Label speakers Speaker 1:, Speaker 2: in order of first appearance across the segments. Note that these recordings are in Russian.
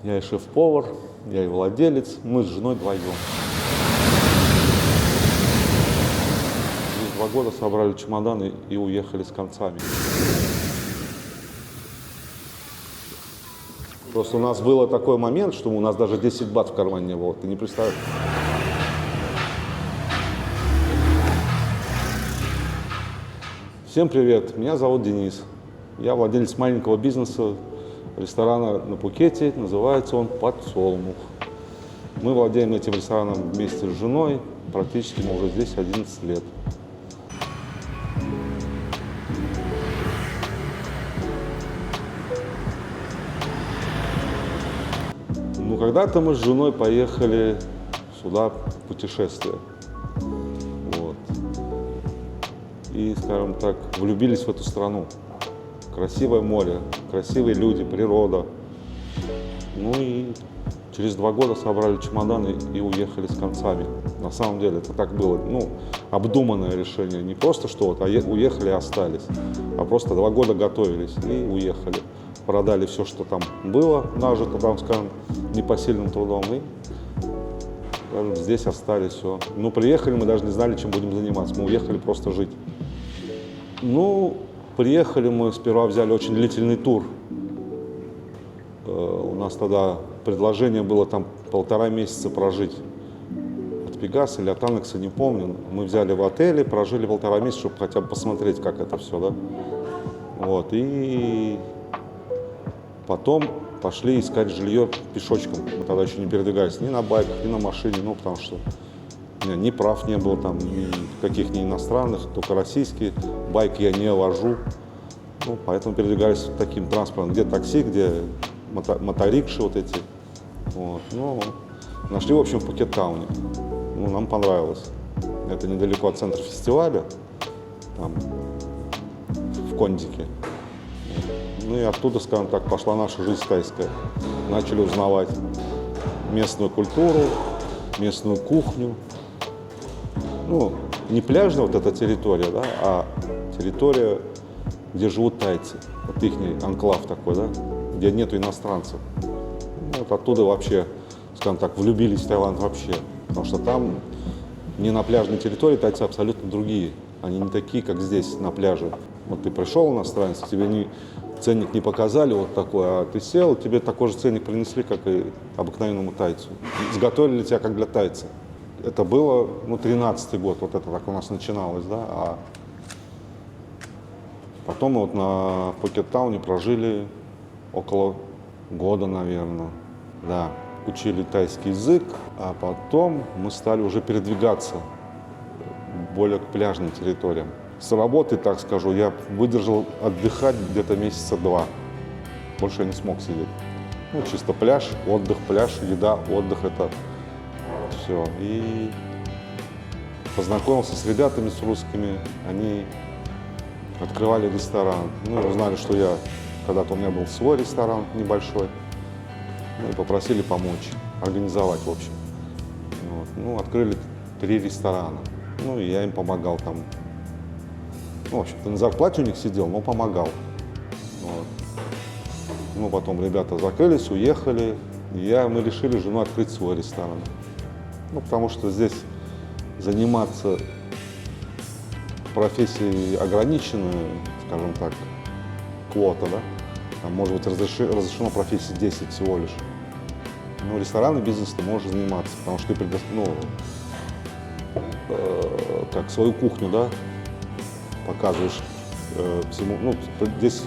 Speaker 1: Я и шеф-повар, я и владелец, мы с женой вдвоем. Через 2 года собрали чемоданы и уехали с концами. Просто у нас был такой момент, что у нас даже 10 бат в кармане не было, ты не представляешь. Всем привет, меня зовут Денис. Я владелец маленького бизнеса, ресторана на Пхукете, называется он «Подсолнух». Мы владеем этим рестораном вместе с женой, практически мы уже здесь 11 лет. Ну, когда-то мы с женой поехали сюда в путешествие. Вот. И, скажем так, влюбились в эту страну. Красивое море, красивые люди, природа. Ну и через 2 года собрали чемоданы и уехали с концами. На самом деле это так было, обдуманное решение. Не просто что вот, уехали и остались, а просто 2 года готовились и уехали. Продали все, что там было нажито, там, скажем, непосильным трудом, и скажем, здесь остались все. Ну, приехали, мы даже не знали, чем будем заниматься, мы уехали просто жить. Ну, приехали мы, сперва взяли очень длительный тур. У нас тогда предложение было там 1,5 месяца прожить. От Пегаса или от Анекса, не помню. Мы взяли в отеле, прожили 1,5 месяца, чтобы хотя бы посмотреть, как это все, да. Вот, и потом пошли искать жилье пешочком. Мы тогда еще не передвигались ни на байках, ни на машине, потому что ни прав не было там, никаких ни иностранных, только российские. Байк я не вожу, поэтому передвигались таким транспортом, где такси, где моторикши вот эти. Вот. Нашли, в общем, в Пхукеттауне. Нам понравилось. Это недалеко от центра фестиваля, там, в Кондике. Ну и оттуда, скажем так, пошла наша жизнь тайская. Начали узнавать местную культуру, местную кухню. Не пляжная вот эта территория, да, а территория, где живут тайцы. Вот их анклав такой, да, где нету иностранцев. Вот оттуда вообще, скажем так, влюбились в Таиланд вообще. Потому что там не на пляжной территории тайцы абсолютно другие. Они не такие, как здесь, на пляже. Вот ты пришел, иностранец, тебе ценник не показали вот такой, а ты сел, тебе такой же ценник принесли, как и обыкновенному тайцу. Изготовили тебя как для тайца. Это было, 13-й год, вот это так у нас начиналось, да, а потом мы вот на Пхукеттауне прожили около года, наверное, да, учили тайский язык, а потом мы стали уже передвигаться более к пляжным территориям. С работы, так скажу, я выдержал отдыхать где-то месяца 2, больше я не смог сидеть. Чисто пляж, еда, отдых, это все. И познакомился с ребятами, с русскими, они открывали ресторан. Узнали, что когда-то у меня был свой ресторан небольшой, и попросили помочь, организовать, в общем. Вот. Открыли 3 ресторана, и я им помогал там. В общем-то, на зарплате у них сидел, но помогал. Вот. Потом ребята закрылись, уехали, и мы решили с женой открыть свой ресторан. Потому что здесь заниматься профессией ограничена, скажем так, квота, да? Там может быть разрешено профессий 10 всего лишь. Ресторанный бизнес ты можешь заниматься, потому что ты как свою кухню, да, показываешь всему. Здесь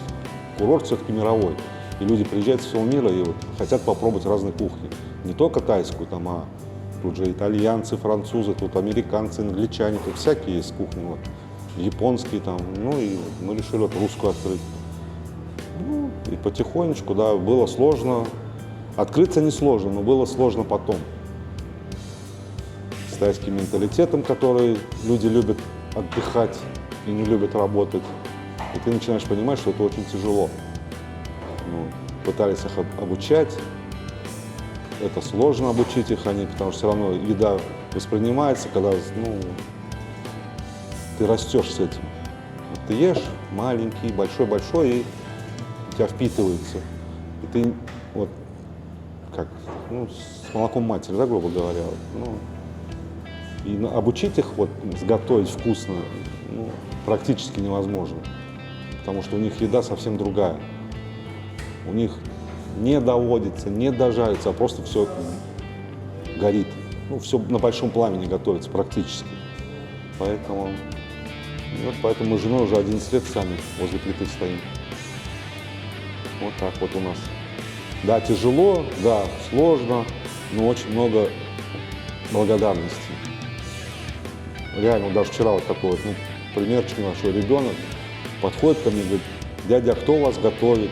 Speaker 1: курорт все-таки мировой, и люди приезжают с всего мира и хотят попробовать разные кухни. Не только тайскую, а тут же итальянцы, французы, тут американцы, англичане, тут всякие есть кухни, японские там. И мы решили русскую открыть. И потихонечку, да, было сложно. Открыться несложно, но было сложно потом. С тайским менталитетом, который люди любят отдыхать и не любят работать. И ты начинаешь понимать, что это очень тяжело. Пытались их обучать. Это сложно обучить их, потому что все равно еда воспринимается, когда ты растешь с этим. Ты ешь маленький, большой, и у тебя впитывается. И ты как, ну, с молоком матери, да, грубо говоря. Ну, и обучить их вот сготовить вкусно, ну, практически невозможно, потому что у них еда совсем другая. У них не доводится, не дожарится, а просто все горит. Ну, все на большом пламени готовится практически. Поэтому мы с женой уже 11 лет сами возле плиты стоим. Вот так вот у нас. Да, тяжело, да, сложно, но очень много благодарности. Реально, даже вчера вот такой вот, ну, примерчик небольшой, ребенок подходит ко мне и говорит: дядя, а кто у вас готовит?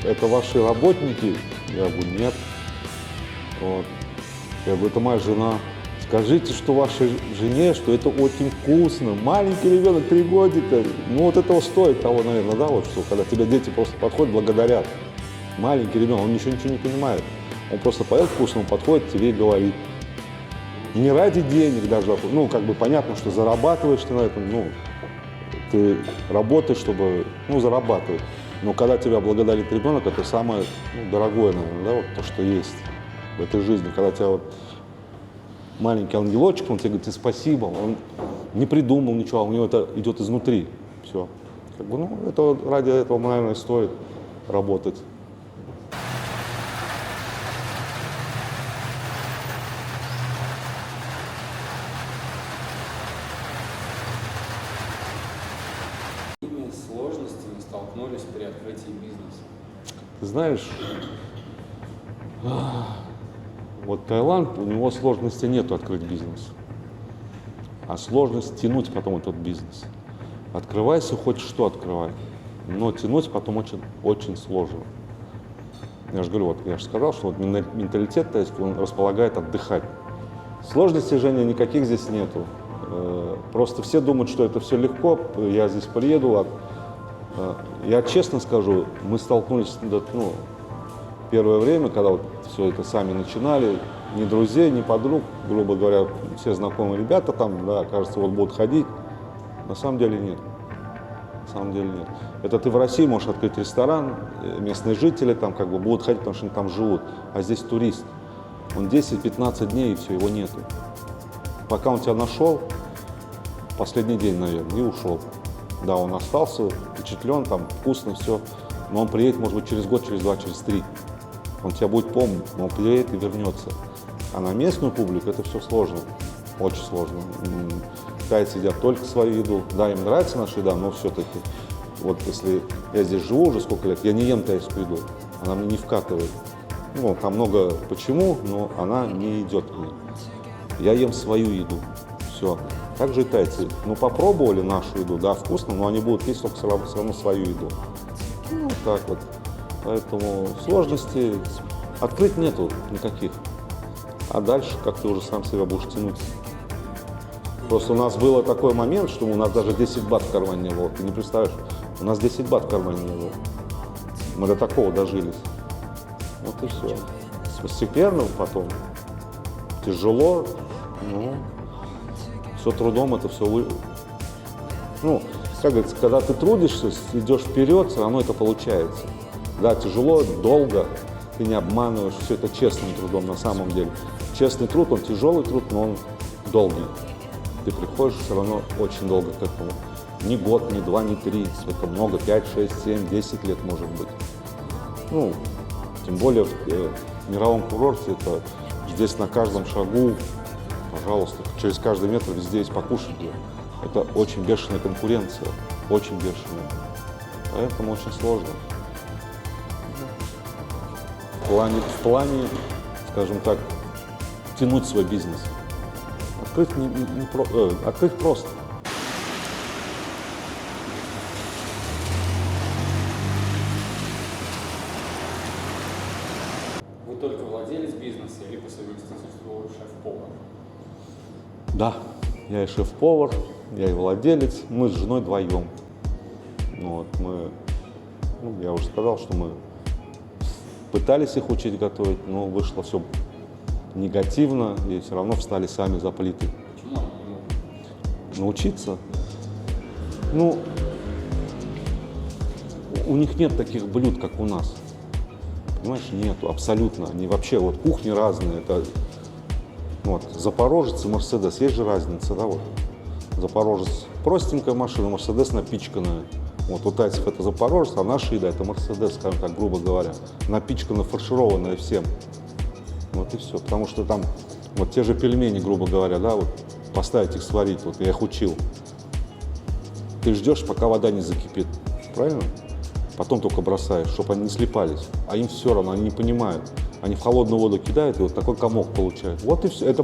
Speaker 1: Это ваши работники? Я говорю: нет. Вот. Я говорю: это моя жена. Скажите, что вашей жене, что это очень вкусно. Маленький ребенок, 3 годика. Ну вот этого стоит того, наверное, да, вот что, когда тебе дети просто подходят, благодарят. Маленький ребенок, он ничего не понимает. Он просто поел вкусно, он подходит к тебе и говорит. Не ради денег даже, ну, как бы понятно, что зарабатываешь ты на этом, ну, ты работаешь, чтобы, ну, зарабатывать. Но когда тебя благодарит ребенок, это самое, ну, дорогое, наверное, да, вот то, что есть в этой жизни. Когда тебя вот маленький ангелочек, он тебе говорит: спасибо, он не придумал ничего, а у него это идет изнутри. Все. Как бы, ну, это, ради этого, наверное, стоит работать.
Speaker 2: Какими сложностями столкнулись при открытии бизнеса?
Speaker 1: Ты знаешь, вот Таиланд, у него сложности нету открыть бизнес, а сложность тянуть потом этот бизнес. Открывайся, хоть что открывай, но тянуть потом очень, очень сложно. Я же говорю, вот я же сказал, что вот менталитет, то есть он располагает отдыхать. Сложностей, Женя, никаких здесь нету. Просто все думают, что это все легко, я здесь приеду. Я честно скажу, мы столкнулись, ну, первое время, когда вот все это сами начинали, ни друзей, ни подруг, грубо говоря, все знакомые ребята там, да, кажется, вот будут ходить. На самом деле нет. На самом деле нет. Это ты в России можешь открыть ресторан, местные жители там как бы будут ходить, потому что они там живут, а здесь турист. Он 10-15 дней, и все, его нету. Пока он тебя нашел, последний день, наверное, и ушел. Да, он остался впечатлен, там вкусно все, но он приедет, может быть, через год, через 2, через 3. Он тебя будет помнить, но он приедет и вернется. А на местную публику это все сложно, очень сложно. Тайцы едят только свою еду. Да, им нравится наша еда, но все-таки, вот если я здесь живу уже сколько лет, я не ем тайскую еду, она мне не вкатывает. Ну, там много почему, но она не идет мне. Я ем свою еду, все. Так же и тайцы. Ну, попробовали нашу еду, да, вкусно, но они будут есть только все равно свою еду. Ну, так вот. Поэтому сложностей открыть нету никаких. А дальше, как ты уже сам себя будешь тянуть. Просто у нас был такой момент, что у нас даже 10 бат в кармане не было. Ты не представляешь, у нас 10 бат в кармане не было. Мы до такого дожились. Вот и все. Постепенно потом. Тяжело, ну, все трудом это все Ну, как говорится, когда ты трудишься, идешь вперед, все равно это получается. Да, тяжело, долго, ты не обманываешь, все это честным трудом на самом деле. Честный труд, он тяжелый труд, но он долгий. Ты приходишь все равно очень долго к этому. Ни год, ни 2, ни 3, это много, 5, 6, 7, 10 лет может быть. Ну, тем более в мировом курорте, это здесь на каждом шагу, пожалуйста, через каждый метр везде есть покушать. Это очень бешеная конкуренция, очень бешеная. Поэтому очень сложно. В плане, скажем так, тянуть свой бизнес. Открыть просто.
Speaker 2: Вы только владелец бизнеса или по совместительству шеф-повар?
Speaker 1: Да, я и шеф-повар, я и владелец. Мы с женой вдвоем. Вот, я уже сказал, что мы пытались их учить готовить, но вышло все негативно, и все равно встали сами за плиты.
Speaker 2: Почему они не могут?
Speaker 1: Научиться? Ну, у них нет таких блюд, как у нас. Понимаешь, нету, абсолютно. Они вообще, вот кухни разные. Это, вот, Запорожец и Мерседес, есть же разница, да, вот. Запорожец простенькая машина, Мерседес напичканная. Вот у тайцев это Запорожец, а наша еда это Мерседес, скажем так, грубо говоря. Напичканная, фаршированная всем. Вот и все. Потому что там вот те же пельмени, грубо говоря, да, вот поставить их сварить, вот я их учил. Ты ждешь, пока вода не закипит, правильно? Потом только бросаешь, чтобы они не слипались. А им все равно, они не понимают. Они в холодную воду кидают, и вот такой комок получают. Вот и все. Это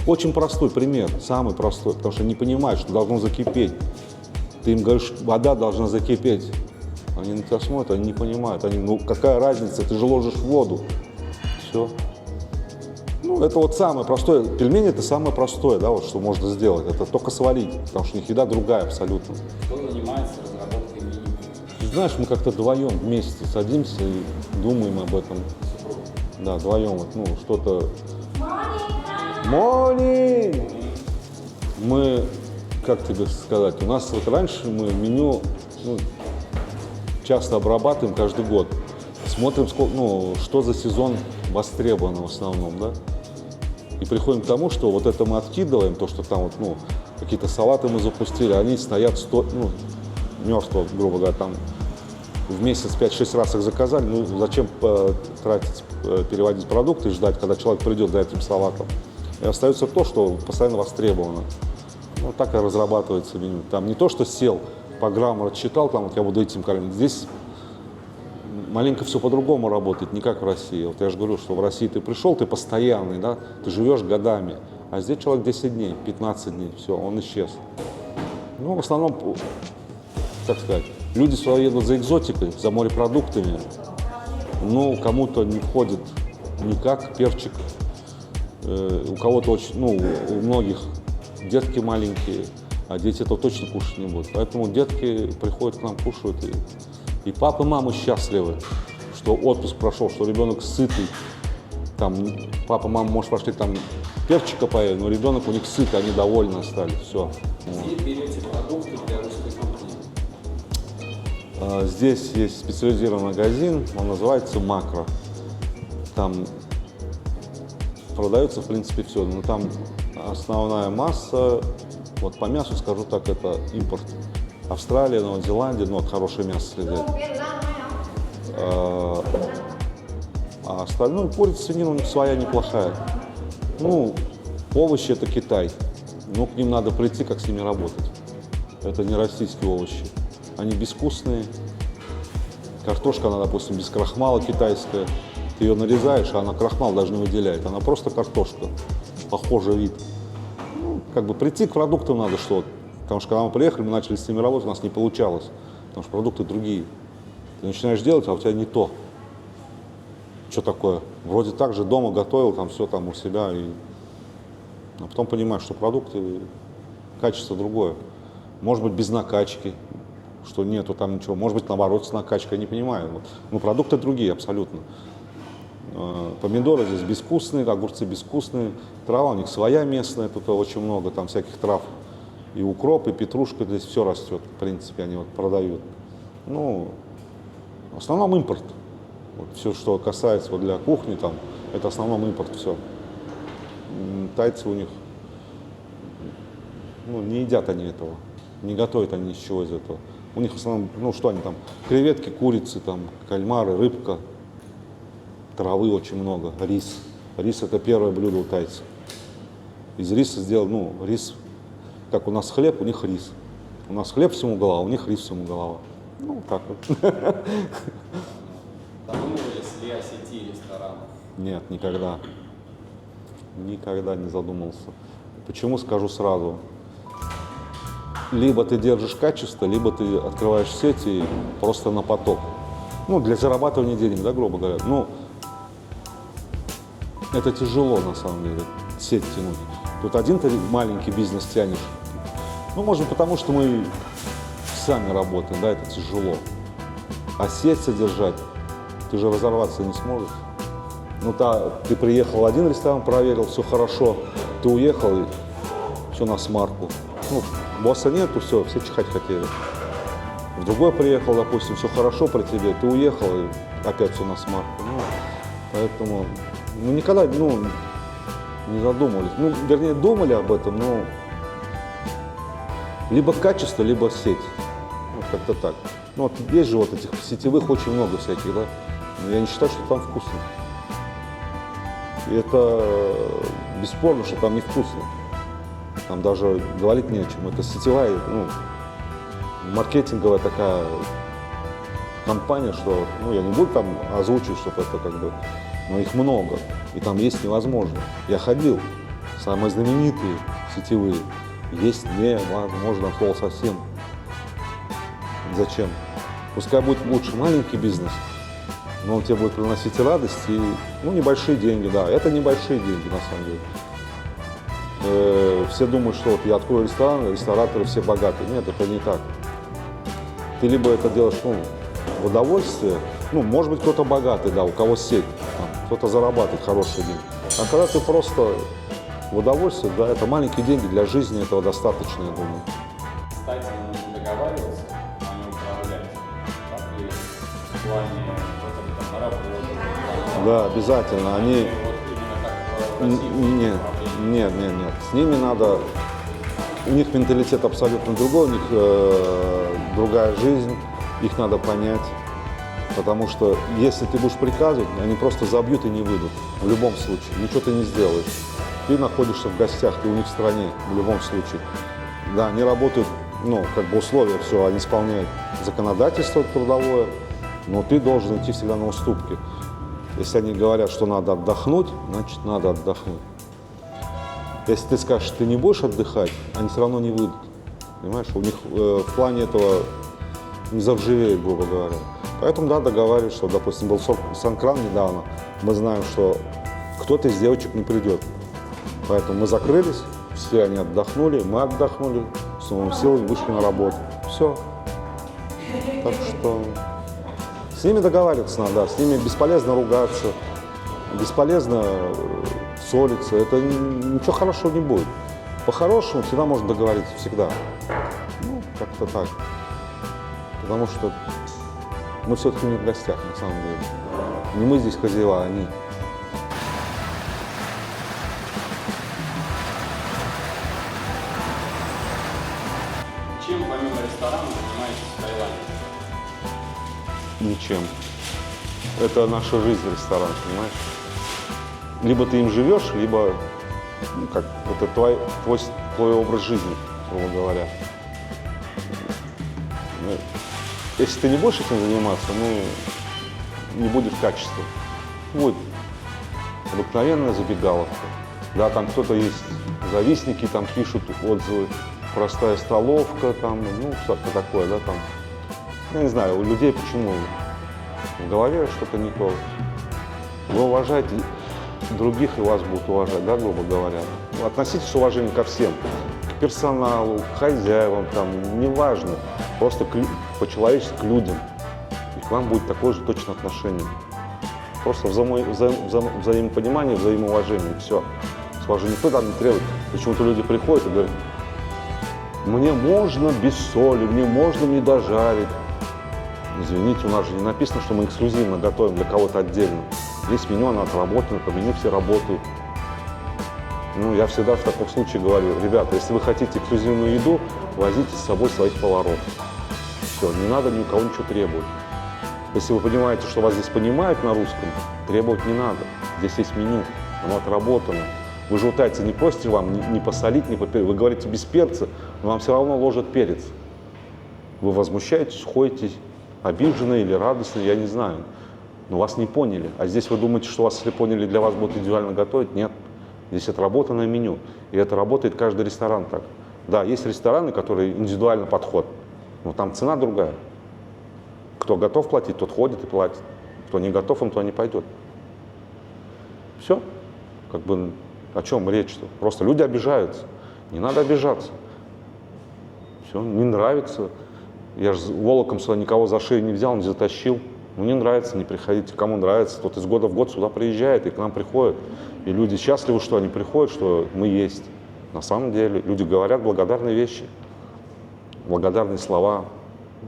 Speaker 1: очень простой пример, самый простой, потому что они не понимают, что должно закипеть. Ты им говоришь, вода должна закипеть. Они на тебя смотрят, они не понимают. Они, ну какая разница, ты же ложишь в воду. Все. Ну, это вот самое простое. Пельмени это самое простое, да, вот, что можно сделать. Это только сварить, потому что у них еда другая абсолютно.
Speaker 2: Кто занимается разработкой меню?
Speaker 1: Ты знаешь, мы как-то вдвоем вместе садимся и думаем об этом. Да, вдвоем, вот, ну, что-то... Morning! Мы, как тебе сказать, у нас вот раньше мы меню часто обрабатываем каждый год. Смотрим, сколько, ну, что за сезон востребовано в основном, да? И приходим к тому, что вот это мы откидываем, то, что там вот, ну, какие-то салаты мы запустили, они стоят мертво, грубо говоря, там в месяц 5-6 раз их заказали, ну зачем тратить, переводить продукты и ждать, когда человек придет за этим салатом. И остается то, что постоянно востребовано. Ну, так и разрабатывается меню. Там не то, что сел, программу рассчитал, там вот я буду этим кормить. Здесь маленько все по-другому работает, не как в России. Вот я же говорю, что в России ты пришел, ты постоянный, да, ты живешь годами. А здесь человек 10 дней, 15 дней, все, он исчез. Ну, в основном, как сказать, люди сюда едут за экзотикой, за морепродуктами. Ну, кому-то не входит никак перчик. У кого-то очень, ну, у многих детки маленькие, а дети это точно кушать не будут. Поэтому детки приходят к нам, кушают. И папа и мама счастливы, что отпуск прошел, что ребенок сытый. Там папа, мама, может, пошли там перчика поели, но ребенок у них сытый, они довольны остались. Все.
Speaker 2: Где берете продукты для русской кухни?
Speaker 1: Здесь есть специализированный магазин, он называется «Макро». Там продается, в принципе, все. Но там основная масса, вот по мясу, скажу так, это импорт. Австралия, Новая Зеландия, ну вот хорошее мясо следует. А остальное, курица, свинина у них своя неплохая. Ну, овощи это Китай. Но к ним надо прийти, как с ними работать. Это не российские овощи. Они безвкусные. Картошка, она, допустим, без крахмала китайская. Ты ее нарезаешь, а она крахмал даже не выделяет. Она просто картошка. Похожий вид. Ну, как бы прийти к продуктам надо что-то. Потому что когда мы приехали, мы начали с ними работать, у нас не получалось. Потому что продукты другие. Ты начинаешь делать, а у тебя не то. Что такое? Вроде так же дома готовил, там все там у себя. А потом понимаешь, что продукты, качество другое. Может быть, без накачки, что нету там ничего. Может быть, наоборот, с накачкой, я не понимаю. Но продукты другие абсолютно. Помидоры здесь безвкусные, огурцы безвкусные. Трава у них своя местная, тут очень много там всяких трав. И укроп, и петрушка, здесь все растет, в принципе, они вот продают. Ну, в основном импорт. Вот все, что касается вот для кухни, там, это в основном импорт, все. Тайцы у них, ну, не едят они этого, не готовят они ничего из этого. У них в основном, ну, что они там, креветки, курицы, там, кальмары, рыбка, травы очень много, рис. Рис – это первое блюдо у тайцев. Из риса сделал, ну, рис. Как у нас хлеб, у них рис. У нас хлеб всему голова, у них рис всему голова. Ну, так вот.
Speaker 2: Задумывались ли о сети ресторанов?
Speaker 1: Нет, никогда. Никогда не задумался. Почему, скажу сразу. Либо ты держишь качество, либо ты открываешь сеть и просто на поток. Ну, для зарабатывания денег, да, грубо говоря. Ну, это тяжело, на самом деле, сеть тянуть. Тут один ты маленький бизнес тянешь. Ну, может, потому что мы сами работаем, да, это тяжело. А сеть содержать, ты же разорваться не сможешь. Ну, ты приехал в один ресторан, проверил, все хорошо, ты уехал, и все на смарку. Ну, босса нету, все чихать хотели. в другой приехал, допустим, все хорошо про тебя, ты уехал, и опять все на смарку. Ну, поэтому, никогда, не задумывались. Вернее, думали об этом, но либо качество, либо сеть. Как-то так. Вот есть же вот этих сетевых очень много всяких, да. Но я не считаю, что там вкусно. И это бесспорно, что там невкусно. Там даже говорить не о чем. Это сетевая, маркетинговая такая компания, что, я не буду там озвучивать, чтобы это но их много. И там есть невозможно. Я ходил, самые знаменитые сетевые. Есть невозможно, от слова совсем. Зачем? Пускай будет лучше маленький бизнес, но он тебе будет приносить радость и, небольшие деньги, да. Это небольшие деньги, на самом деле. Все думают, что вот я открою ресторан, рестораторы все богатые. Нет, это не так. Ты либо это делаешь, в удовольствие, может быть, кто-то богатый, да, у кого сеть, кто-то зарабатывает хорошие деньги. А когда ты просто в удовольствие, да, это маленькие деньги, для жизни этого достаточно, я думаю.
Speaker 2: Кстати, договариваться, а не управлять. Так ли в плане на работу?
Speaker 1: Да, обязательно. Они...
Speaker 2: Вот именно как в России.
Speaker 1: Нет. С ними надо... У них менталитет абсолютно другой, у них другая жизнь, их надо понять. Потому что если ты будешь приказывать, они просто забьют и не выйдут. В любом случае. Ничего ты не сделаешь. Ты находишься в гостях, ты у них в стране, в любом случае. Да, они работают, условия, все, они исполняют законодательство трудовое, но ты должен идти всегда на уступки. Если они говорят, что надо отдохнуть, значит, надо отдохнуть. Если ты скажешь, что ты не будешь отдыхать, они все равно не выйдут. Понимаешь, у них в плане этого не заржавеет, грубо говоря. Поэтому, да, договаривались, что, допустим, был Санкран недавно, мы знаем, что кто-то из девочек не придет. Поэтому мы закрылись, все они отдохнули, мы отдохнули, с новыми силами вышли на работу. Все. Так что с ними договариваться надо, да, с ними бесполезно ругаться, бесполезно ссориться, это ничего хорошего не будет. По-хорошему всегда можно договориться, всегда. Как-то так. Потому что мы все-таки не в гостях, на самом деле. Не мы здесь хозяева, а они.
Speaker 2: Чем помимо ресторана занимаетесь в Таиланде?
Speaker 1: Ничем. Это наша жизнь, ресторан, понимаешь? Либо ты им живешь, либо это твой образ жизни, грубо говоря. Если ты не будешь этим заниматься, не будешь качества. Будет обыкновенная забегаловка. Да, там кто-то есть, завистники там пишут отзывы, простая столовка, там, что-то такое, да, там. Я не знаю, у людей почему в голове что-то не то. Вы уважаете других, и вас будут уважать, да, грубо говоря. Относитесь с уважением ко всем, к персоналу, к хозяевам, там, неважно, просто по-человечески к людям. И к вам будет такое же точно отношение. Просто взаимопонимание, взаимоуважение, все. С вас же никто там не требует. Почему-то люди приходят и говорят, мне можно без соли, мне можно не дожарить. Извините, у нас же не написано, что мы эксклюзивно готовим для кого-то отдельно. Есть меню, оно отработано, по меню все работают. Я всегда в таком случае говорю, ребята, если вы хотите эксклюзивную еду, возите с собой своих поваров. Все, не надо ни у кого ничего требовать. Если вы понимаете, что вас здесь понимают на русском, требовать не надо. Здесь есть меню, оно отработано. Вы же у тайцев не просите вам не посолить, не попереть. Вы говорите без перца, но вам все равно ложат перец. Вы возмущаетесь, ходите обиженные или радостные, я не знаю. Но вас не поняли. А здесь вы думаете, что вас, если поняли, для вас будут индивидуально готовить? Нет. Здесь отработанное меню. И это работает каждый ресторан так. Да, есть рестораны, которые индивидуальный подход, но там цена другая. Кто готов платить, тот ходит и платит. Кто не готов, он туда не пойдет. Все. О чем речь-то? Просто люди обижаются. Не надо обижаться. Все, не нравится. Я же волоком сюда никого за шею не взял, не затащил. Не нравится, не приходите. Кому нравится, тот из года в год сюда приезжает и к нам приходит. И люди счастливы, что они приходят, что мы есть. На самом деле люди говорят благодарные вещи, благодарные слова.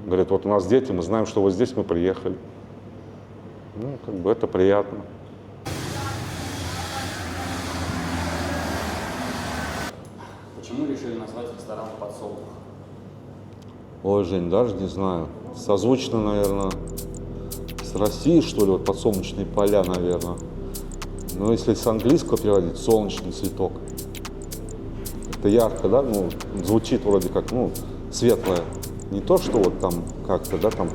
Speaker 1: Говорит, вот у нас дети, мы знаем, что вот здесь мы приехали. Ну, как бы это приятно.
Speaker 2: Почему решили назвать ресторан «Подсолнух»?
Speaker 1: Ой, Жень, даже не знаю. Созвучно, наверное, с Россией, что ли, вот подсолнечные поля, наверное. Но если с английского переводить, солнечный цветок. Это ярко, да? Ну, звучит вроде как, ну, светлое. Не то, что вот там как-то, да, там.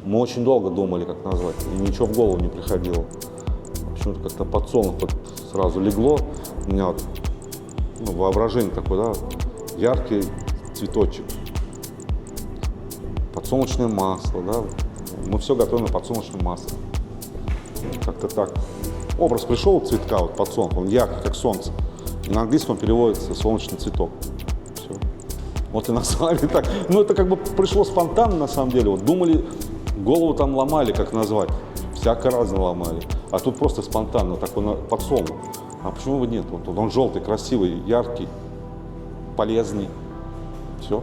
Speaker 1: Мы очень долго думали, как назвать, и ничего в голову не приходило. Почему-то как-то подсолнух вот сразу легло. У меня вот, ну, воображение такое, да, яркий цветочек. Подсолнечное масло, да. Мы все готовим на подсолнечном масле. Как-то так. Образ пришел у цветка, вот подсолнух, он яркий, как солнце. И на английском переводится солнечный цветок. Все. Вот и назвали так. Ну, это как бы пришло спонтанно, на самом деле. Вот думали, голову там ломали, как назвать. Всяко разно ломали. А тут просто спонтанно, такой подсолнух. А почему бы нет? Вот он желтый, красивый, яркий, полезный. Все.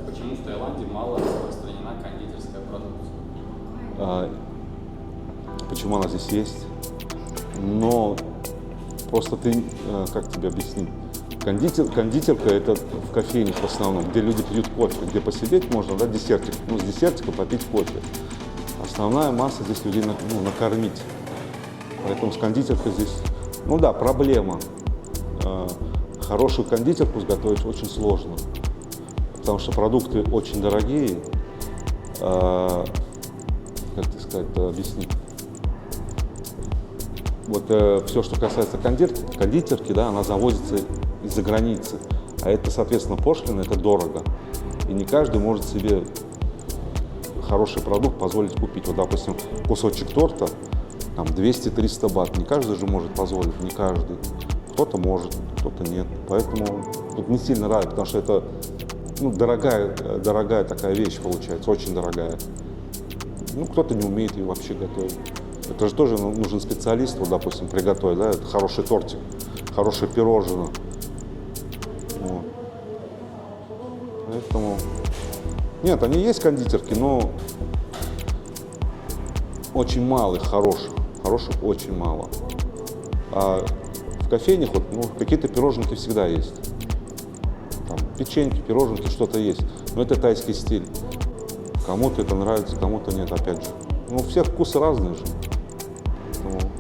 Speaker 2: Почему в Таиланде мало распространена кондитерская продукция?
Speaker 1: Почему она здесь есть? Но просто ты, как тебе объяснить? Кондитерка – это в кофейнях в основном, где люди пьют кофе, где посидеть можно, да, десертик, ну, с десертика попить кофе. Основная масса здесь людей накормить. Поэтому с кондитеркой здесь, ну да, проблема. Хорошую кондитерку сготовить очень сложно, потому что продукты очень дорогие. Как тебе сказать, объяснить? Вот все, что касается кондитерки, да, она завозится из-за границы. А это, соответственно, пошлина, это дорого. И не каждый может себе хороший продукт позволить купить. Вот, допустим, кусочек торта, там, 200-300 бат. Не каждый же может позволить, не каждый. Кто-то может, кто-то нет. Поэтому тут не сильно нравится, потому что это, ну, дорогая такая вещь получается, очень дорогая. Ну, кто-то не умеет ее вообще готовить. Это же тоже нужен специалист, вот, допустим, приготовить, да, это хороший тортик, хорошее пирожное. Вот. Поэтому... Нет, они есть кондитерки, но очень мало их хороших. Хороших очень мало. А в кофейнях вот, ну, какие-то пироженки всегда есть. Там, печеньки, пироженки, что-то есть. Но это тайский стиль. Кому-то это нравится, кому-то нет, опять же. Ну, у всех вкусы разные же. Поэтому...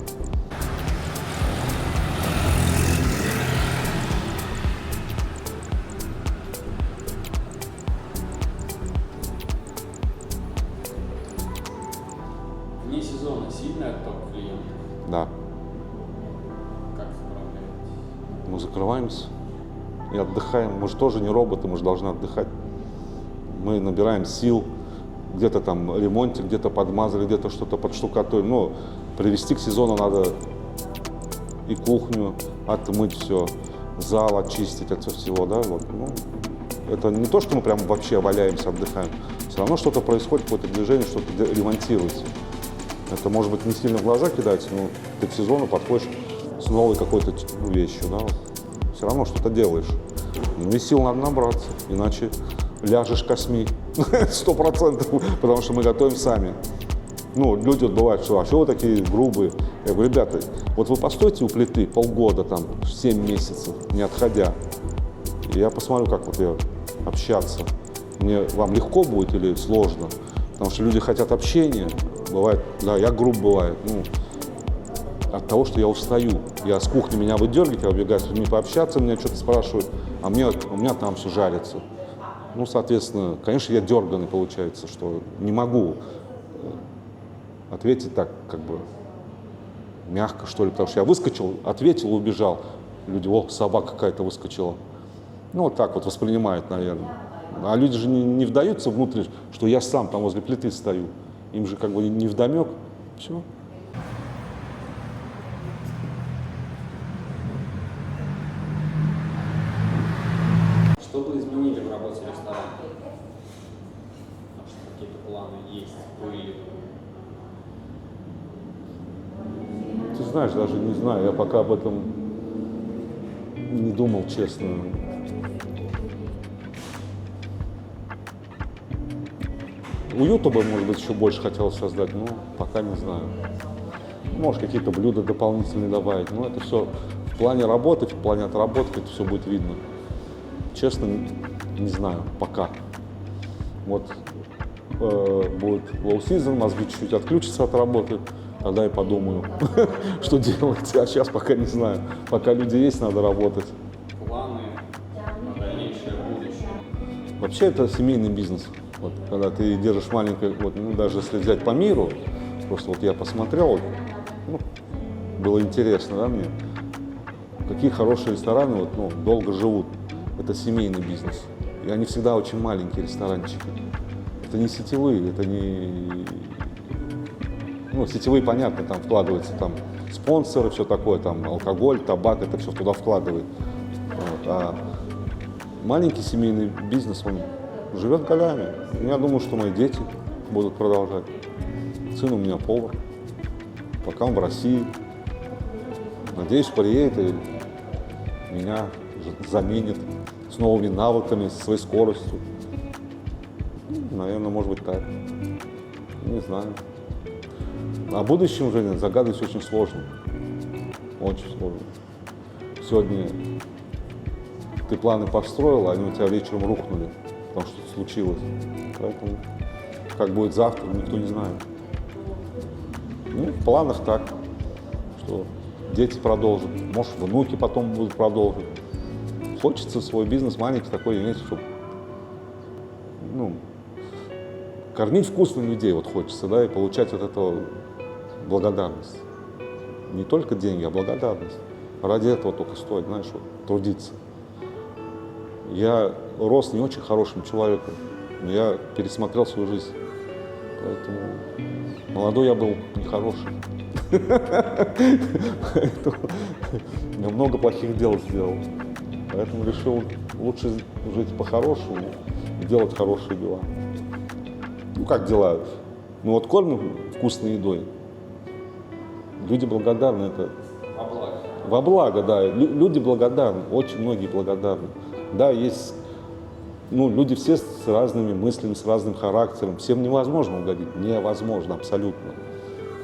Speaker 2: Вне сезона сильный отток клиентов?
Speaker 1: Да.
Speaker 2: Как справляетесь?
Speaker 1: Мы закрываемся и отдыхаем. Мы же тоже не роботы, мы же должны отдыхать. Мы набираем сил, где-то там ремонтик, где-то подмазали, где-то что-то подштукатурим. Но привести к сезону надо и кухню отмыть все, зал очистить от всего, да, вот. Ну, это не то, что мы прям вообще валяемся, отдыхаем. Все равно что-то происходит, какое-то движение, что-то ремонтируется. Это, может быть, не сильно в глаза кидается, но ты к сезону подходишь с новой какой-то, ну, вещью, да, вот. Все равно что-то делаешь. Ну и сил надо набраться, иначе ляжешь косми, 100%, потому что мы готовим сами. Ну, люди вот бывают, что, а что вы такие грубые? Я говорю, ребята, вот вы постойте у плиты полгода, там, 7 месяцев, не отходя. И я посмотрю, как вот я общаться. Вам легко будет или сложно? Потому что люди хотят общения. Бывает, да, я груб бывает, ну, от того, что я устаю. Я с кухни меня выдергиваю, я убегаю с людьми пообщаться, меня что-то спрашивают, а у меня там все жарится. Ну, соответственно, конечно, я дерганый, получается, что не могу ответить так, как бы, мягко, что ли, потому что я выскочил, ответил, убежал. Люди, о, собака какая-то выскочила. Ну, вот так вот воспринимают, наверное. А люди же не вдаются внутрь, что я сам там возле плиты стою. Им же как бы не вдомек. Все.
Speaker 2: Что бы изменили в работе ресторана? Может, какие-то планы есть, были?
Speaker 1: Ты знаешь, даже не знаю, я пока об этом не думал, честно. Уюта бы, может быть, еще больше хотелось создать, но пока не знаю. Может, какие-то блюда дополнительные добавить, но это все в плане работы, в плане отработки, это все будет видно. Честно, не знаю, пока. Вот будет low season, мозги чуть-чуть отключатся от работы, тогда я подумаю, что делать. А сейчас пока не знаю. Пока люди есть, надо работать.
Speaker 2: Планы на дальнейшее будущее.
Speaker 1: Вообще это семейный бизнес. Вот, когда ты держишь маленькое, вот, ну, даже если взять по миру, просто вот я посмотрел, ну, было интересно, да, мне, какие хорошие рестораны вот, ну, долго живут. Это семейный бизнес. И они всегда очень маленькие ресторанчики. Это не сетевые, это не... Ну, сетевые, понятно, там вкладываются там спонсоры, все такое, там алкоголь, табак, это все туда вкладывает. Вот. А маленький семейный бизнес, он живет годами. Я думаю, что мои дети будут продолжать. Сын у меня повар, пока он в России. Надеюсь, приедет и меня заменит с новыми навыками, со своей скоростью. Наверное, может быть так. Не знаю. О будущем уже загадывать очень сложно. Очень сложно. Сегодня ты планы построил, а они у тебя вечером рухнули, потому что что-то случилось. Поэтому как будет завтра, никто не знает. Ну, в планах так, что дети продолжат, может, внуки потом будут продолжить. Хочется свой бизнес маленький такой иметь, чтобы, ну, кормить вкусно людей вот хочется, да, и получать от этого благодарность. Не только деньги, а благодарность. Ради этого только стоит, знаешь, вот, трудиться. Я рос не очень хорошим человеком, но я пересмотрел свою жизнь. Поэтому молодой я был нехороший. Я много плохих дел сделал. Поэтому решил лучше жить по-хорошему и делать хорошие дела. Ну как дела? Ну вот кормим вкусной едой. Люди благодарны, это
Speaker 2: Во благо.
Speaker 1: во благо, да. Люди благодарны, очень многие благодарны. Да, есть, ну, люди все с разными мыслями, с разным характером. Всем невозможно угодить, невозможно абсолютно.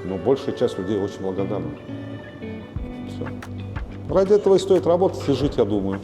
Speaker 1: Но большая часть людей очень благодарна. Все. Ради этого и стоит работать и жить, я думаю.